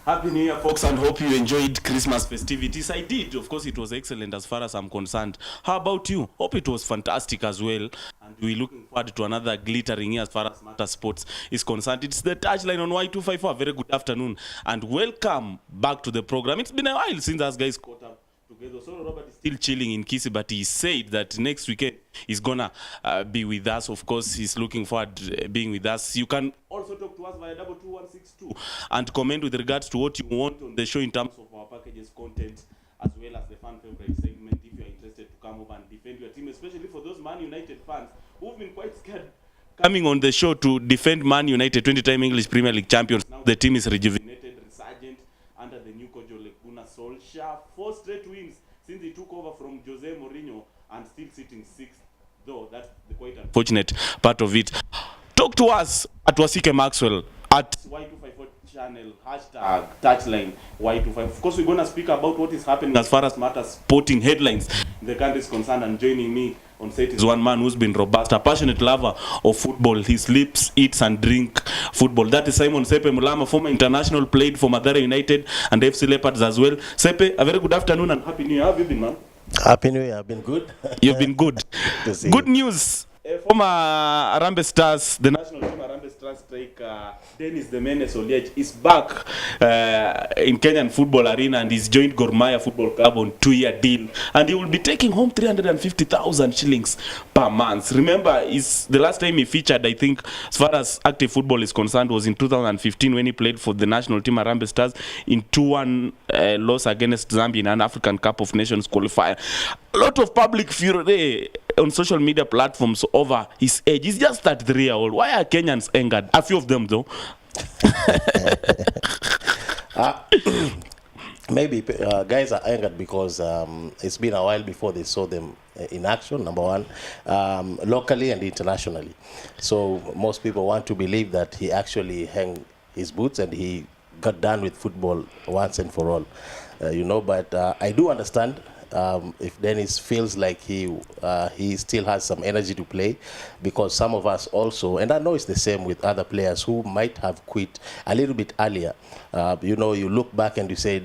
Happy New Year, folks, and hope you enjoyed Christmas festivities. I did. Of course, it was excellent as far as I'm concerned. How about you? Hope it was fantastic as well. And we're looking forward to another glittering year as far as Matter Sports is concerned. It's the touchline on Y254. Very good afternoon and welcome back to the program. It's been a while since us guys caught up together. So Robert is still chilling in Kisi, but he said that next weekend he's gonna be with us. Of course, he's looking forward to being with us. You can also talk to us via 22162 and comment with regards to what you want on the show in terms of our packages, content, as well as the fan favorite segment. If you are interested to come over and defend your team, especially for those Man United fans who've been quite scared coming on the show to defend Man United, 20-time English Premier League champions. Now the team is rejuvenated, resurgent under the new coach Ole Gunnar Solskjaer. 4 straight wins since he took over from Jose Mourinho and still sitting 6th, though that's the quite unfortunate part of it. Talk to us at Wasike Maxwell at Y254 channel, hashtag touchline Y25. Of course, we're going to speak about what is happening as far as matters sporting headlines in the country is concerned. And joining me on set is one man who's been robust, a passionate lover of football. He sleeps, eats and drink football. That is Simon Sepe Mulama, former international, played for Mathare United and FC Leopards as well. Sepe, a very good afternoon and happy New Year. How have you been, man? Happy New Year. I've been good. You've been good. Good news. Former Harambee Stars, the national team Harambee Stars striker Dennis the Menace Oliech is back in Kenyan football arena and he's joined Gor Mahia Football Club on 2-year deal and he will be taking home 350,000 shillings per month. Remember, is the last time he featured, I think, as far as active football is concerned, was in 2015 when he played for the national team Harambee Stars in 2-1 loss against Zambia in an African Cup of Nations qualifier. A lot of public fury on social media platforms over his age. He's just 33 years old. Why are Kenyans angered? A few of them, though. Maybe guys are angered because it's been a while before they saw them in action, number one, locally and internationally. So most people want to believe that he actually hung his boots and he got done with football once and for all. But I do understand if Dennis feels like he still has some energy to play, because some of us also, and I know it's the same with other players who might have quit a little bit earlier. You look back and you say,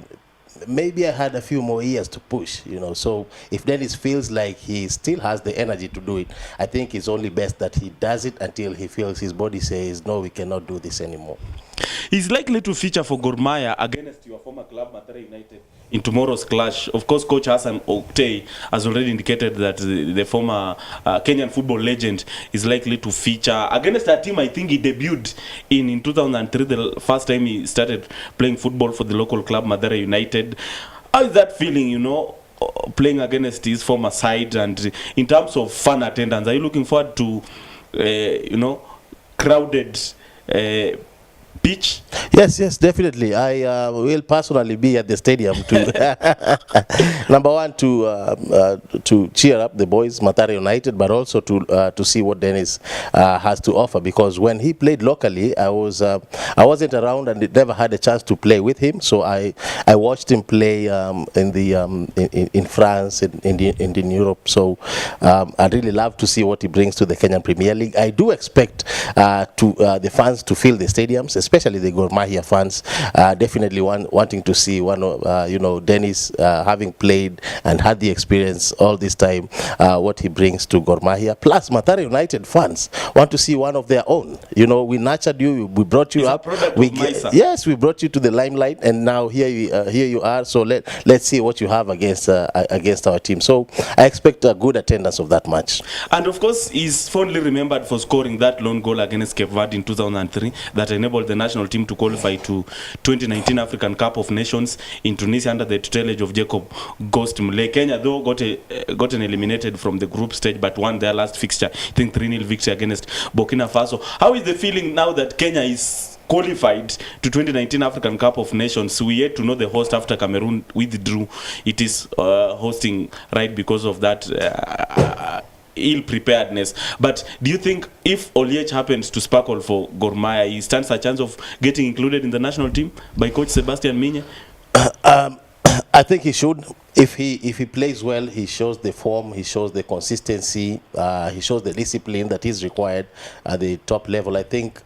maybe I had a few more years to push, So if Dennis feels like he still has the energy to do it, I think it's only best that he does it until he feels his body says, no, we cannot do this anymore. He's likely to feature for Gor Mahia against your former club, Mathare United, in tomorrow's clash. Of course, Coach Hassan Oktay has already indicated that the former Kenyan football legend is likely to feature against a team I think he debuted in 2003, the first time he started playing football for the local club, Mathare United. How is that feeling, playing against his former side? And in terms of fan attendance, are you looking forward to, crowded pitch? Yes, definitely. I will personally be at the stadium to number one to cheer up the boys, Mathare United, but also to see what Dennis has to offer. Because when he played locally, I wasn't around and never had a chance to play with him. So I watched him play in France, in Europe. So I'd really love to see what he brings to the Kenyan Premier League. I do expect the fans to fill the stadiums, especially the Gor Mahia fans, definitely wanting to see Dennis having played and had the experience all this time, what he brings to Gor Mahia. Plus, Mathare United fans want to see one of their own. We nurtured you, we brought you up. Yes, we brought you to the limelight, and now here you are. So let's see what you have against our team. So I expect a good attendance of that match. And of course, he's fondly remembered for scoring that lone goal against Cape Verde in 2003 that enabled the national team to qualify to 2019 African Cup of Nations in Tunisia under the tutelage of Jacob Ghost Mulee. Kenya, though, gotten eliminated from the group stage, but won their last fixture, I think 3-0 victory against Burkina Faso. How is the feeling now that Kenya is qualified to 2019 African Cup of Nations? We yet to know the host after Cameroon withdrew. It is hosting right because of that ill preparedness. But do you think if Oliech happens to sparkle for Gor Mahia, he stands a chance of getting included in the national team by Coach Sebastian Minye? I think he should. If he plays well, he shows the form, he shows the consistency, he shows the discipline that is required at the top level. I think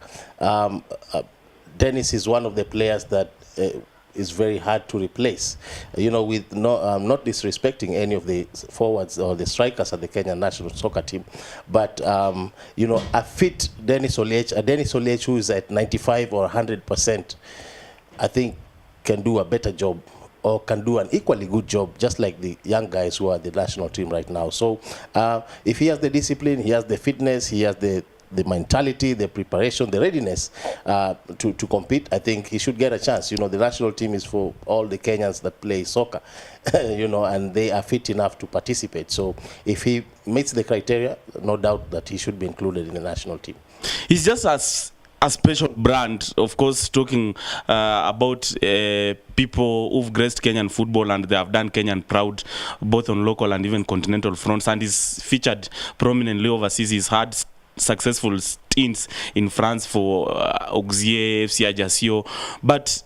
Dennis is one of the players that is very hard to replace. With not disrespecting any of the forwards or the strikers at the Kenyan national soccer team, but a fit Dennis Oliech who is at 95 or 100%, I think can do a better job, or can do an equally good job, just like the young guys who are the national team right now. So if he has the discipline, he has the fitness, he has the mentality, the preparation, the readiness to compete, I think he should get a chance. The national team is for all the Kenyans that play soccer, and they are fit enough to participate. So if he meets the criteria, no doubt that he should be included in the national team. He's just a special brand, of course, talking about people who've graced Kenyan football, and they have done Kenyan proud, both on local and even continental fronts, and is featured prominently overseas. He's had successful stints in France for Auxerre, FC Ajaccio, but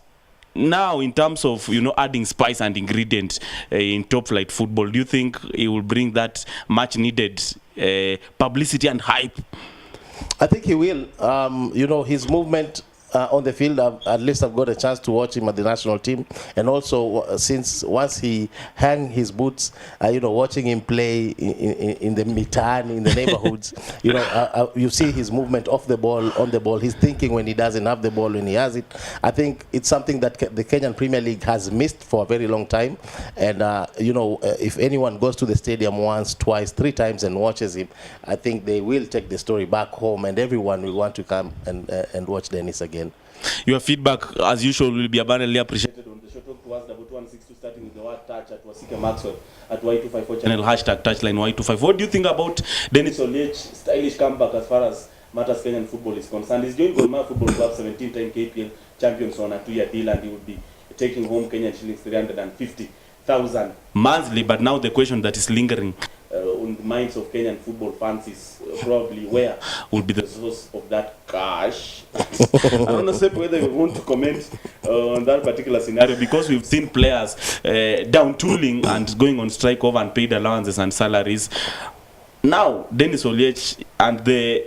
now in terms of adding spice and ingredient in top flight football, do you think he will bring that much needed publicity and hype? I think he will. His movement on the field, at least I've got a chance to watch him at the national team, and also since once he hang his boots, watching him play in the mitan, in the neighborhoods, you see his movement off the ball, on the ball, his thinking when he doesn't have the ball, when he has it. I think it's something that the Kenyan Premier League has missed for a very long time, and if anyone goes to the stadium once, twice, 3 times and watches him, I think they will take the story back home, and everyone will want to come and watch Dennis again. Your feedback, as usual, will be abundantly appreciated on the show. Talk to us, 2162, starting with the word touch at Wasika Maxwell at Y254 channel, #touchline Y254. What do you think about Dennis Oliech's stylish comeback as far as matters Kenyan football is concerned? He's joined Gor Mahia Football Club, 17-time KPL champions on a 2-year deal, and he will be taking home Kenyan shillings 350,000 monthly. But now the question that is lingering on the minds of Kenyan football fans is probably where will be the source of that cash. I don't know whether you want to comment on that particular scenario, because we've seen players down tooling and going on strike over unpaid allowances and salaries. Now, Dennis Oliech, and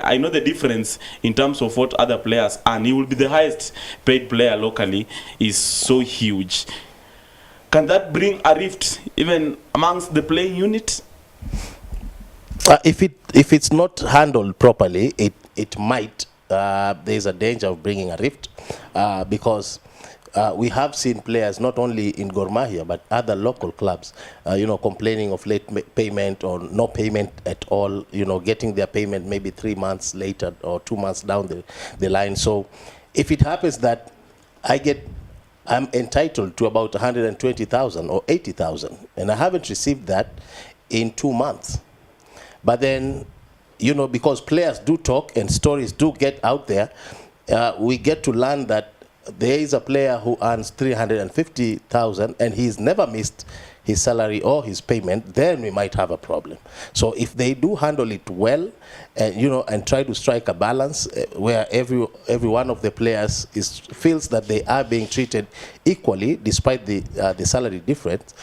I know the difference in terms of what other players earn. He will be the highest paid player locally, is so huge. Can that bring a rift even amongst the playing unit? If it's not handled properly, it might. There's a danger of bringing a rift, because we have seen players not only in Gor Mahia but other local clubs, complaining of late payment or no payment at all. Getting their payment maybe 3 months later or 2 months down the line. So, if it happens that I'm entitled to about 120,000 or 80,000, and I haven't received that in 2 months. But then, because players do talk and stories do get out there, we get to learn that there is a player who earns 350,000 and he's never missed his salary or his payment. Then we might have a problem. So if they do handle it well, and and try to strike a balance where every one of the players feels that they are being treated equally despite the salary difference,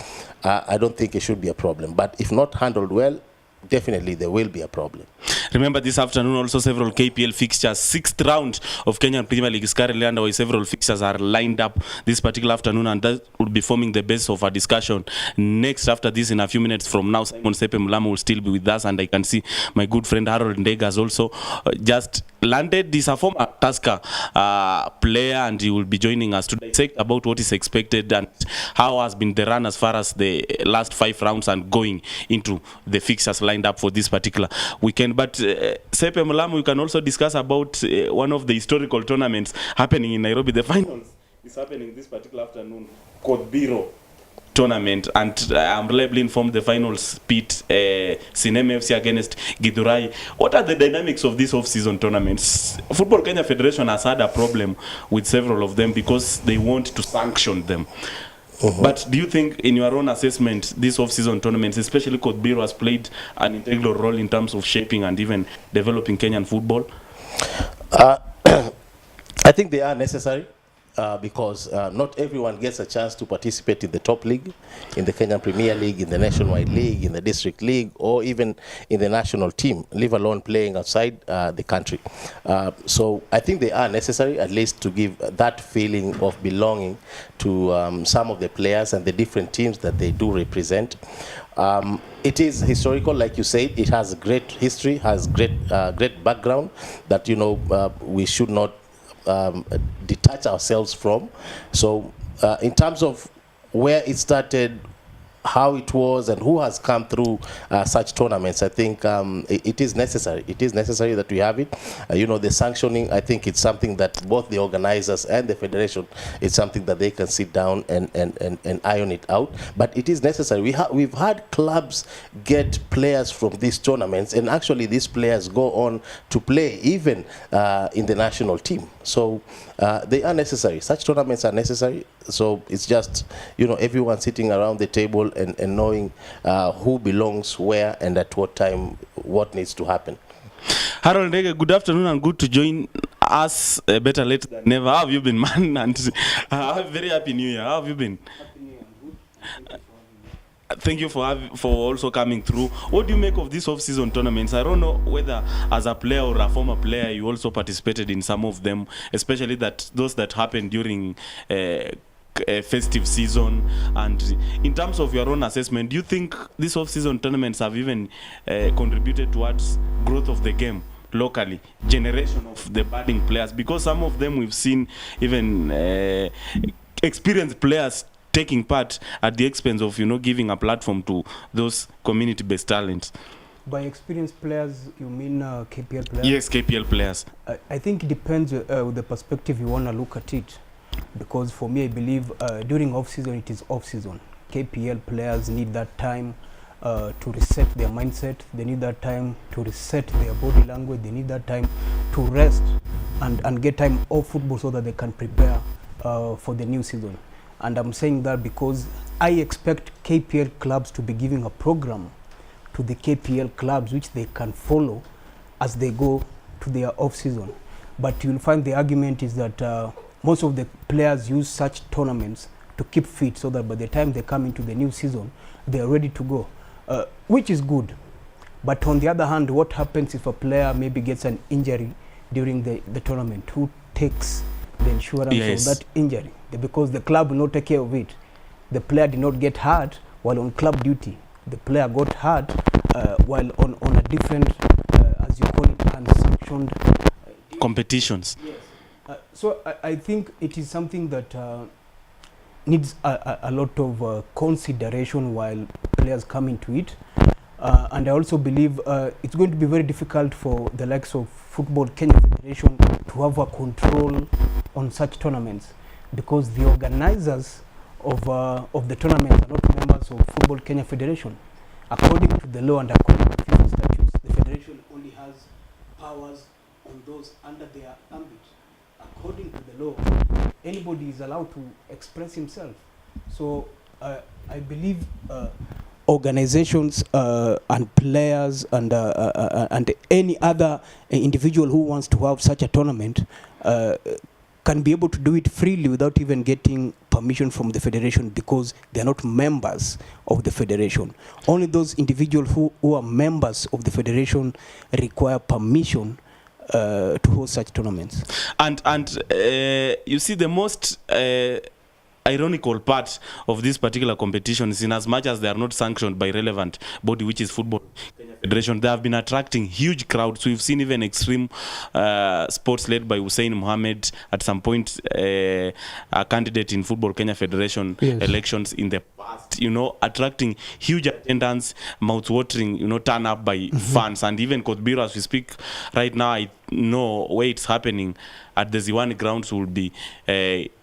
I don't think it should be a problem. But if not handled well, definitely there will be a problem. Remember, this afternoon also several KPL fixtures. 6th round of Kenyan Premier League is currently underway. Several fixtures are lined up this particular afternoon, and that will be forming the base of our discussion. Next, after this, in a few minutes from now, Simon Sepe Mulama will still be with us, and I can see my good friend Harold Ndega has also just landed. He's a former Tusker player, and he will be joining us to dissect about what is expected and how has been the run as far as the last 5 rounds and going into the fixtures lined up for this particular weekend. But Sepe Mulama, we can also discuss about one of the historical tournaments happening in Nairobi. The finals is happening this particular afternoon, Kodbiro tournament, and I'm reliably informed the finals pit Sinema FC against Githurai. What are the dynamics of these off-season tournaments? Football Kenya Federation has had a problem with several of them because they want to sanction them. But do you think, in your own assessment, these off-season tournaments, especially Kodbiro, has played an integral role in terms of shaping and even developing Kenyan football? I think they are necessary. because not everyone gets a chance to participate in the top league, in the Kenyan Premier League, in the Nationwide League, in the District League, or even in the national team, leave alone playing outside the country. So I think they are necessary, at least to give that feeling of belonging to some of the players and the different teams that they do represent. It is historical, like you said. It has great history, has great background that we should not detach ourselves from. So in terms of where it started, how it was, and who has come through such tournaments, I think it is necessary. It is necessary that we have it. The sanctioning, I think it's something that both the organizers and the federation, it's something that they can sit down and iron it out. But it is necessary. We've had clubs get players from these tournaments, and actually these players go on to play even in the national team. So they are necessary. Such tournaments are necessary. So it's just, everyone sitting around the table and knowing who belongs where and at what time, what needs to happen. Harold Ndege, good afternoon and good to join us. Better late than never. How have you been, man? And very happy New Year. How have you been? Happy New Year, I'm good. Thank you for also coming through. What do you make of these off-season tournaments? I don't know whether as a player or a former player you also participated in some of them, especially those that happened during festive season. And in terms of your own assessment, do you think these off-season tournaments have even contributed towards growth of the game locally, generation of the budding players? Because some of them we've seen even experienced players taking part at the expense of giving a platform to those community-based talents. By experienced players, you mean KPL players? Yes, KPL players. I think it depends with the perspective you want to look at it. Because for me, I believe during off-season, it is off-season. KPL players need that time to reset their mindset. They need that time to reset their body language. They need that time to rest and get time off football so that they can prepare for the new season. And I'm saying that because I expect KPL clubs to be giving a program to the KPL clubs which they can follow as they go to their off-season. But you'll find the argument is that most of the players use such tournaments to keep fit so that by the time they come into the new season, they are ready to go, which is good. But on the other hand, what happens if a player maybe gets an injury during the tournament? Who takes the insurance of that injury? Because the club will not take care of it. The player did not get hurt while on club duty. The player got hurt while on a different, as you call it, unsanctioned competitions. Yes. So I think it is something that needs a lot of consideration while players come into it. And I also believe it's going to be very difficult for the likes of Football Kenya Federation to have a control on such tournaments, because the organizers of the tournaments are not members of Football Kenya Federation. According to the law and according to FIFA statutes, the federation only has powers on those under their ambit. According to the law, anybody is allowed to express himself. So I believe organizations and players and any other individual who wants to have such a tournament can be able to do it freely without even getting permission from the federation, because they are not members of the federation. Only those individuals who are members of the federation require permission to host such tournaments. And you see, the most ironical part of this particular competition is, in as much as they are not sanctioned by relevant body, which is Football Kenya Federation, they have been attracting huge crowds. We've seen even extreme sports led by Hussein Mohammed, at some point a candidate in Football Kenya Federation elections in the past, attracting huge attendance, mouth-watering, turn up by fans. And even Kotbiro, as we speak right now, I know where it's happening at the Ziwani grounds will be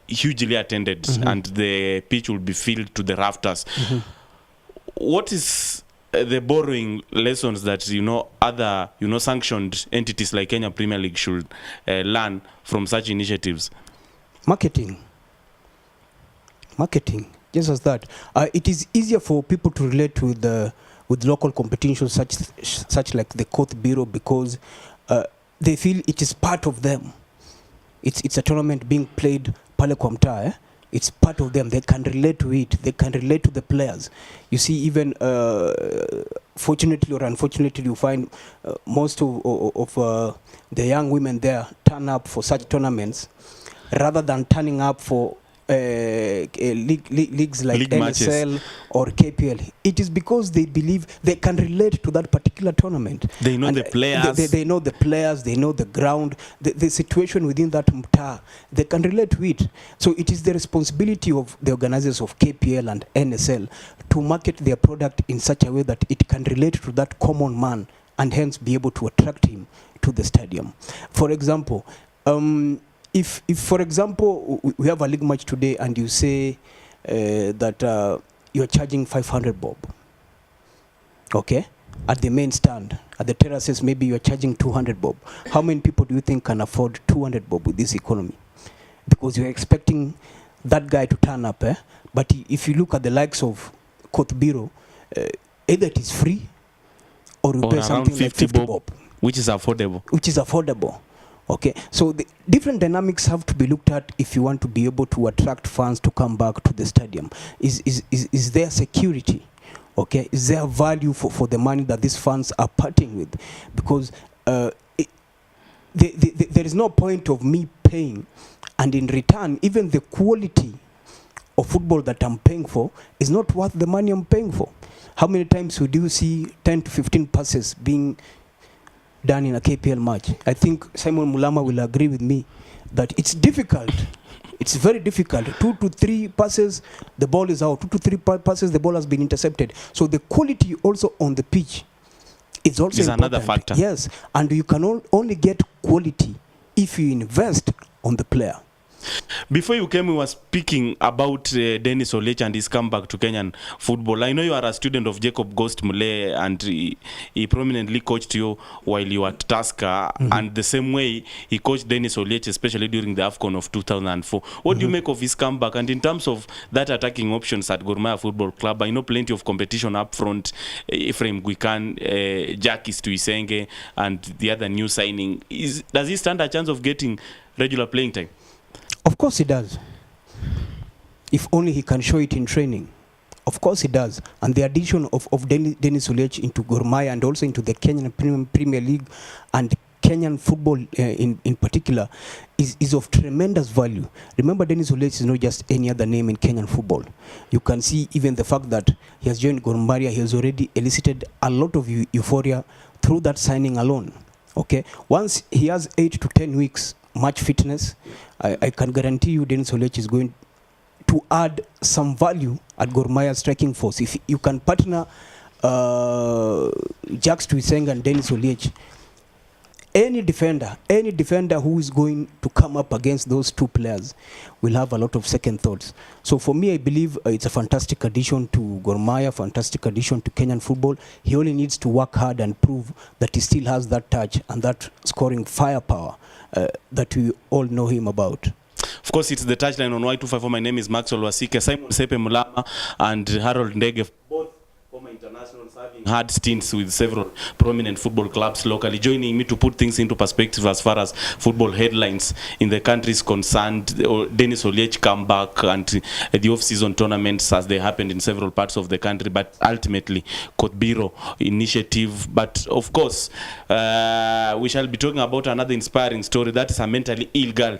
hugely attended, and the pitch will be filled to the rafters. What is the borrowing lessons that other sanctioned entities like Kenya Premier League should learn from such initiatives? Marketing, just as that. It is easier for people to relate with local competitions such like the Court Bureau, because they feel it is part of them. It's a tournament being played pale kwa mtaa, eh? It's part of them. They can relate to it. They can relate to the players. You see, even fortunately or unfortunately, you find most of the young women there turn up for such tournaments rather than turning up for leagues like NSL or KPL. It is because they believe they can relate to that particular tournament. They know and the players. They know the players. They know the ground, the situation within that mtaa. They can relate to it. So it is the responsibility of the organizers of KPL and NSL to market their product in such a way that it can relate to that common man and hence be able to attract him to the stadium. For example, if for example we have a league match today and you say that you're charging 500 bob, okay, at the main stand, at the terraces maybe you're charging 200 bob. How many people do you think can afford 200 bob with this economy? Because you're expecting that guy to turn up, eh? But if you look at the likes of Kotbiro, either it is free or you pay something 50 like 50 bob, which is affordable. Okay, so the different dynamics have to be looked at if you want to be able to attract fans to come back to the stadium. Is there security? Okay, is there value for the money that these fans are parting with? Because there is no point of me paying and in return even the quality of football that I'm paying for is not worth the money I'm paying for. How many times would you see 10 to 15 passes being done in a KPL match? I think Simon Mulama will agree with me that it's difficult. It's very difficult. 2 to 3 passes, the ball is out. 2 to 3 passes, the ball has been intercepted. So the quality also on the pitch is also important. Another factor. Yes, and you can only get quality if you invest on the player. Before you came, we were speaking about Dennis Olech and his comeback to Kenyan football. I know you are a student of Jacob Ghost Mulee, and he prominently coached you while you were at Tusker, and the same way he coached Dennis Olech, especially during the AFCON of 2004. What do you make of his comeback? And in terms of that attacking options at Gor Mahia Football Club, I know plenty of competition up front. Ephraim Guikan, Jackie Stuisenge, and the other new signing. Does he stand a chance of getting regular playing time? Of course he does. If only he can show it in training. Of course he does. And the addition of Dennis Olech into Gor Mahia and also into the Kenyan Premier League and Kenyan football in particular is of tremendous value. Remember, Dennis Olech is not just any other name in Kenyan football. You can see even the fact that he has joined Gor Mahia, he has already elicited a lot of euphoria through that signing alone. Okay, once he has 8 to 10 weeks match fitness, I can guarantee you Dennis Olech is going to add some value at Gor Mahia striking force. If you can partner Jacques Tuiseng and Dennis Olech, any defender who is going to come up against those two players will have a lot of second thoughts. So for me, I believe it's a fantastic addition to Gor Mahia, fantastic addition to Kenyan football. He only needs to work hard and prove that he still has that touch and that scoring firepower that we all know him about. Of course, it's the touchline on Y254. My name is Maxwell Wasike, Simon Sepe Mulama, and Harold Ndege, both former internationals having had stints with several prominent football clubs locally, joining me to put things into perspective as far as football headlines in the country is concerned. Dennis Olech comeback and the off-season tournaments as they happened in several parts of the country, but ultimately Kotbiro initiative. But of course, we shall be talking about another inspiring story. That is a mentally ill girl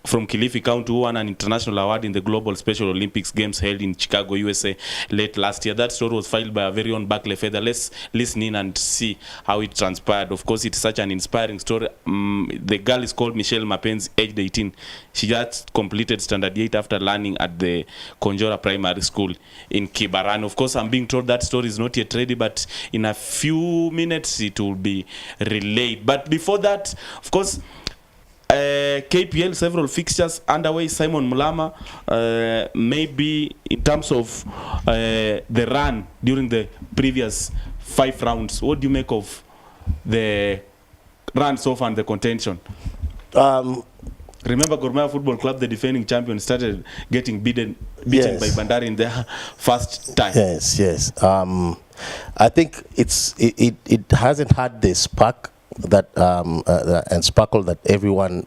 from Kilifi County who won an international award in the Global Special Olympics Games held in Chicago, USA late last year. That story was filed by our very own Barclay Feather. Let's listen in and see how it transpired. Of course, it's such an inspiring story. The girl is called Michelle Mapenzi, aged 18. She just completed standard 8 after learning at the Conjora Primary School in Kibarani. Of course, I'm being told that story is not yet ready, but in a few minutes it will be relayed. But before that, of course, KPL, several fixtures underway. Simon Mulama, maybe in terms of the run during the previous 5 rounds, what do you make of the run so far and the contention? Remember, Gor Mahia Football Club, the defending champion, started getting beaten Yes. by Bandari in their first time. Yes. I think it hasn't had the spark that and sparkle that everyone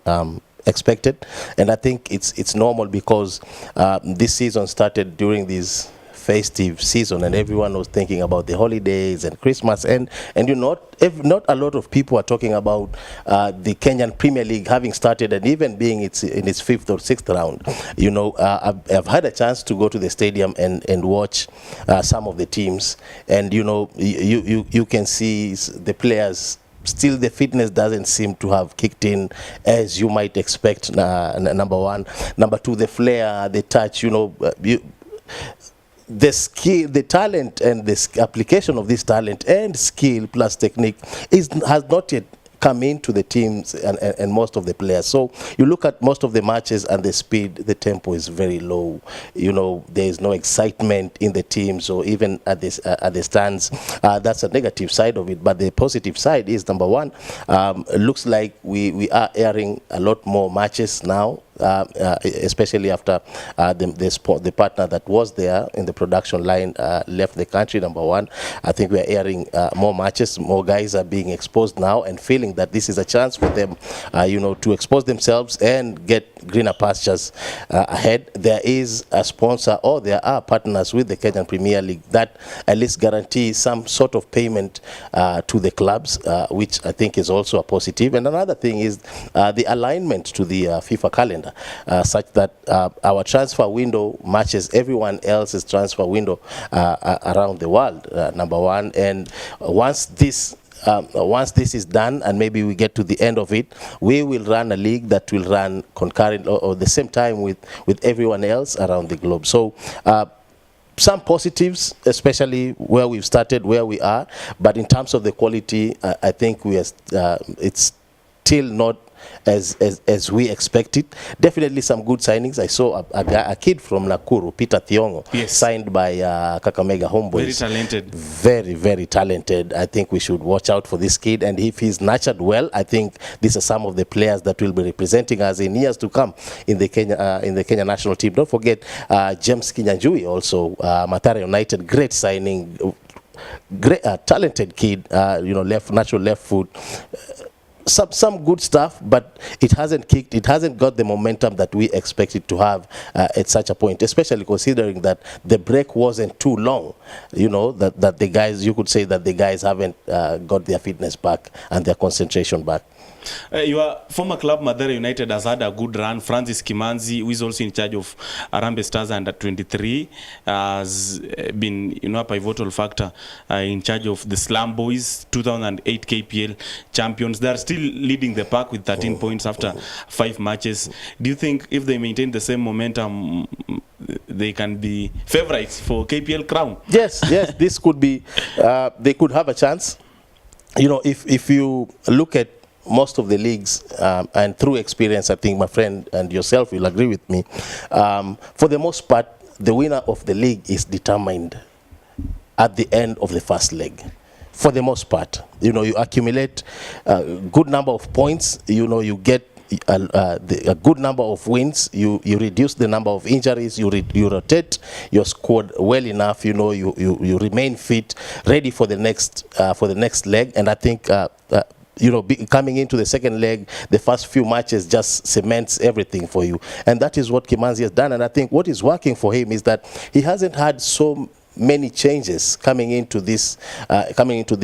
expected, and I think it's normal because this season started during this festive season, and everyone was thinking about the holidays and Christmas, and not a lot of people are talking about the Kenyan Premier League having started and even being in its fifth or sixth round. I've had a chance to go to the stadium and watch some of the teams, and you can see the players. Still, the fitness doesn't seem to have kicked in as you might expect. Number one, number two, the flair, the touch. The skill, the talent, and the application of this talent and skill plus technique has not yet come into the teams and most of the players. So you look at most of the matches and the speed, the tempo is very low. There is no excitement in the teams or even at the stands. That's a negative side of it. But the positive side is, number one, it looks like we are airing a lot more matches now. Especially after the partner that was there in the production line left the country. Number one, I think we are airing more matches. More guys are being exposed now and feeling that this is a chance for them, to expose themselves and get greener pastures ahead. There is a sponsor, or there are partners with the Kenyan Premier League that at least guarantee some sort of payment to the clubs, which I think is also a positive. And another thing is the alignment to the FIFA calendar. Such that our transfer window matches everyone else's transfer window around the world, number one. And once this is done, and maybe we get to the end of it, we will run a league that will run concurrent or the same time with everyone else around the globe. So some positives, especially where we've started, where we are, but in terms of the quality, I think it's still not as we expected. Definitely some good signings. I saw a kid from Nakuru, Peter Thiongo, yes, signed by Kakamega Homeboys. Very talented. Very, very talented. I think we should watch out for this kid, and if he's nurtured well, I think these are some of the players that will be representing us in years to come in the Kenya national team. Don't forget James Kinyanjui, also Mathare United, great signing, great talented kid, natural left foot. Some good stuff, but it hasn't got the momentum that we expect it to have at such a point, especially considering that the break wasn't too long. That the guys, you could say that the guys haven't got their fitness back and their concentration back. Your former club Mathare United has had a good run. Francis Kimanzi, who is also in charge of Harambee Stars under 23, has been a pivotal factor in charge of the Slum Boys, 2008 KPL champions. They are still leading the pack with 13 points after 5 matches. Do you think if they maintain the same momentum, they can be favorites for KPL crown? Yes, this could be. They could have a chance. If you look at most of the leagues, and through experience, I think my friend and yourself will agree with me, for the most part, the winner of the league is determined at the end of the first leg. For the most part, you accumulate a good number of points, you get a good number of wins, you reduce the number of injuries, you rotate your squad well enough, you remain fit, ready for the next leg. And I think coming into the second leg, the first few matches just cements everything for you. And that is what Kimanzi has done. And I think what is working for him is that he hasn't had so many changes coming into this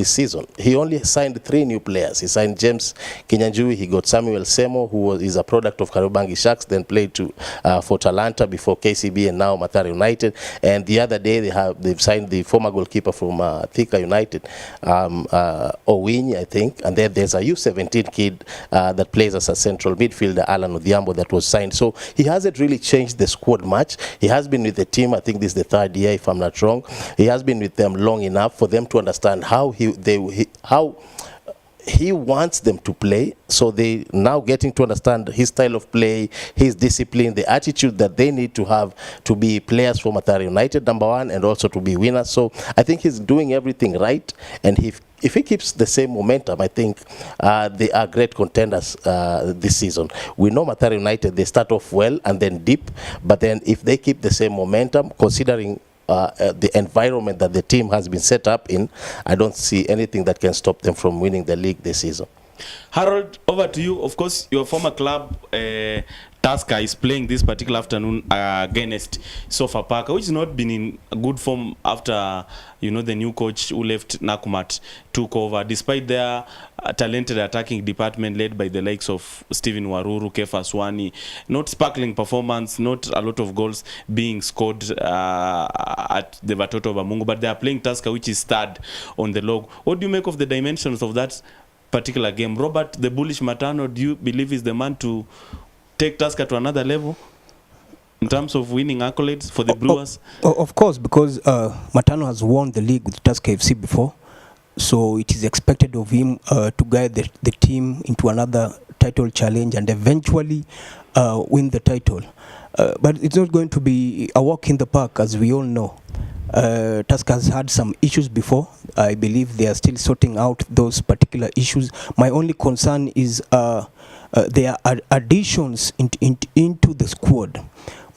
season. He only signed 3 new players. He signed James Kinyanjui. He got Samuel Semo, who is a product of Kariobangi Sharks, then played for Talanta before KCB and now Mathare United. And the other day they've signed the former goalkeeper from Thika United, Owini, I think. And then there's a U17 kid that plays as a central midfielder, Alan Odhiambo, that was signed. So he hasn't really changed the squad much. He has been with the team. I think this is the 3rd year, if I'm not wrong. He has been with them long enough for them to understand how he wants them to play. So they now getting to understand his style of play, his discipline, the attitude that they need to have to be players for Mathare United, number one, and also to be winners. So I think he's doing everything right. And if he keeps the same momentum, I think they are great contenders this season. We know Mathare United, they start off well and then dip. But then if they keep the same momentum, considering the environment that the team has been set up in, I don't see anything that can stop them from winning the league this season. Harold, over to you. Of course, your former club, Tusker, is playing this particular afternoon against Sofapaka, which has not been in good form after, the new coach who left, Nakumat, took over. Despite their talented attacking department led by the likes of Stephen Waruru, Kefa Swani, not sparkling performance, not a lot of goals being scored at the Vatoto Bamungu, but they are playing Tusker, which is third on the log. What do you make of the dimensions of that particular game? Robert, the bullish Matano, do you believe is the man to take Tusker to another level in terms of winning accolades for the Brewers? Of course, because Matano has won the league with Tusker FC before, so it is expected of him to guide the team into another title challenge and eventually win the title. But it's not going to be a walk in the park, as we all know. Tusker has had some issues before. I believe they are still sorting out those particular issues. My only concern is there are additions into the squad.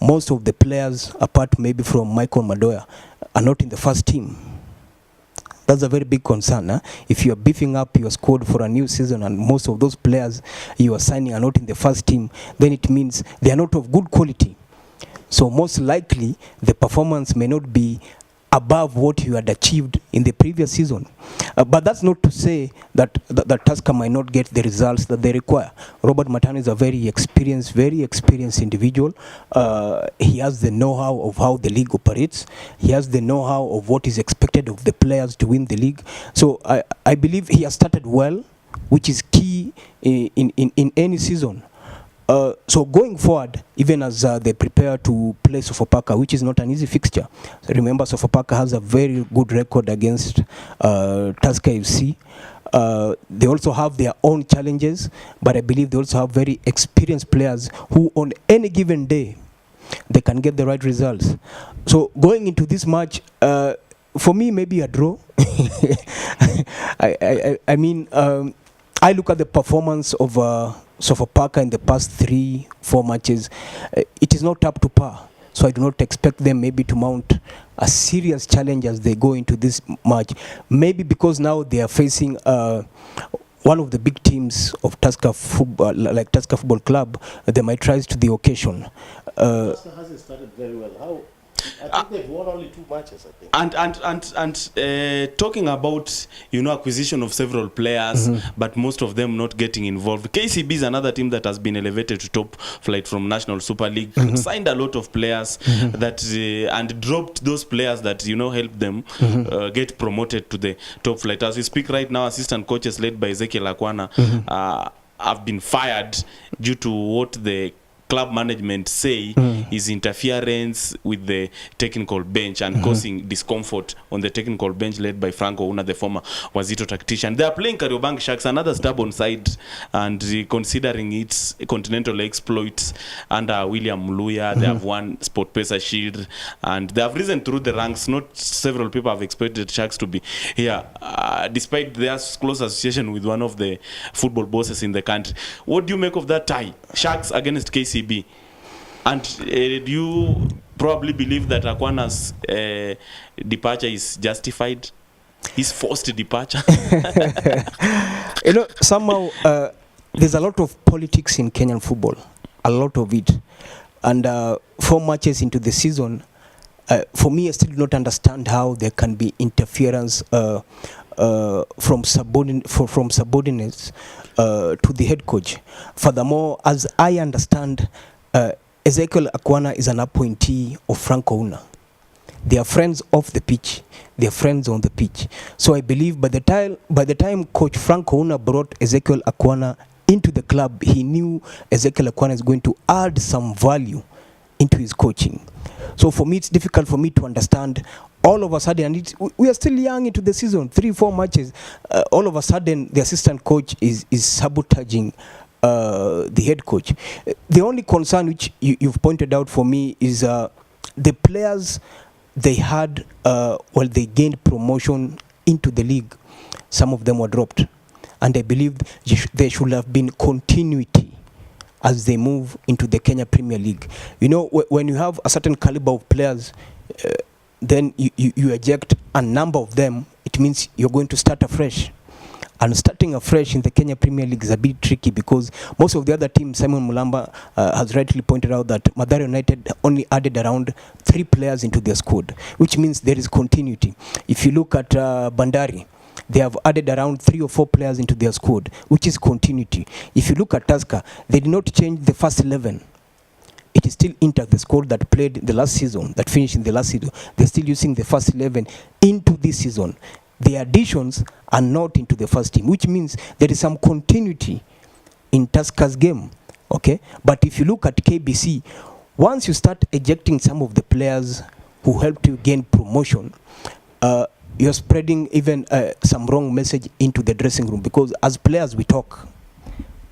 Most of the players, apart maybe from Michael Madoya, are not in the first team. That's a very big concern. If you are beefing up your squad for a new season and most of those players you are signing are not in the first team, then it means they are not of good quality. So most likely the performance may not be above what you had achieved in the previous season. But that's not to say that Tusker might not get the results that they require. Robert Matano is a very experienced individual. He has the know-how of how the league operates. He has the know-how of what is expected of the players to win the league. So I believe he has started well, which is key in any season. So going forward, even as they prepare to play Sofapaka, which is not an easy fixture. So remember, Sofapaka has a very good record against Tusker FC. They also have their own challenges, but I believe they also have very experienced players who on any given day, they can get the right results. So going into this match, for me, maybe a draw. I mean, I look at the performance of Sofapaka in the past 3-4 matches. It is not up to par, so I do not expect them maybe to mount a serious challenge as they go into this match. Maybe because now they are facing one of the big teams of Tusker football, like Tusker Football Club. They might rise to the occasion. Tusker hasn't started very well. I think they've won only 2 matches, I think. And talking about acquisition of several players, but most of them not getting involved. KCB is another team that has been elevated to top flight from National Super League. Signed a lot of players that and dropped those players that helped them get promoted to the top flight. As we speak right now, assistant coaches led by Ezekiel Akwana have been fired due to what the club management say is interference with the technical bench and causing discomfort on the technical bench led by Franco Una, the former Wazito tactician. They are playing Kariobangi Sharks, another stubborn side, and considering its continental exploits under William Mluya, they have won SportPesa Shield and they have risen through the ranks. Not several people have expected Sharks to be here, despite their close association with one of the football bosses in the country. What do you make of that tie? Sharks against KCB. And do you probably believe that Akwana's departure is justified? His forced departure? Somehow there's a lot of politics in Kenyan football, a lot of it. And 4 matches into the season, for me, I still do not understand how there can be interference from subordinates to the head coach. Furthermore, as I understand, Ezekiel Akwana is an appointee of Franco Una. They are friends off the pitch. They are friends on the pitch. So I believe by the time Coach Franco Una brought Ezekiel Akwana into the club, he knew Ezekiel Akwana is going to add some value into his coaching. So for me, it's difficult for me to understand. All of a sudden, and we are still young into the season, 3-4 matches. All of a sudden, the assistant coach is sabotaging the head coach. The only concern which you've pointed out for me is the players they had while they gained promotion into the league. Some of them were dropped, and I believe there should have been continuity as they move into the Kenya Premier League. When you have a certain caliber of players, then you eject a number of them, it means you're going to start afresh. And starting afresh in the Kenya Premier League is a bit tricky because most of the other teams, Simon Mulamba has rightly pointed out that Mathare United only added around 3 players into their squad, which means there is continuity. If you look at Bandari, they have added around 3 or 4 players into their squad, which is continuity. If you look at Tusker, they did not change the first 11. It is still intact, the squad that played the last season, that finished in the last season. They're still using the first 11 into this season. The additions are not into the first team, which means there is some continuity in Tusker's game. Okay, but if you look at KBC, once you start ejecting some of the players who helped you gain promotion, you're spreading even some wrong message into the dressing room, because as players we talk.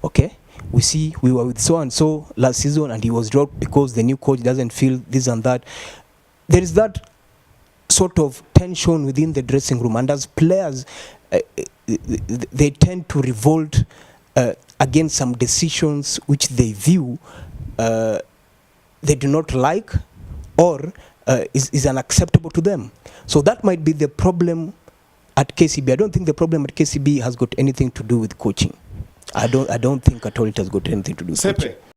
Okay, we see we were with so and so last season and he was dropped because the new coach doesn't feel this and that. There is that sort of tension within the dressing room, and as players they tend to revolt against some decisions which they view they do not like or is unacceptable to them. So that might be the problem at KCB. I don't think the problem at KCB has got anything to do with coaching. I don't think at all it has got anything to do with coaching.